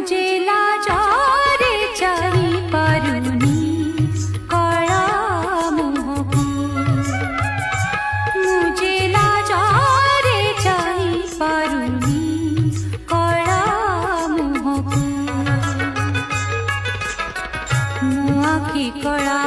मुझे लाजारे चाही पारुनी कला मुहको मुझे लाजारे चाही पारुनी कला मुहको मो आखि कला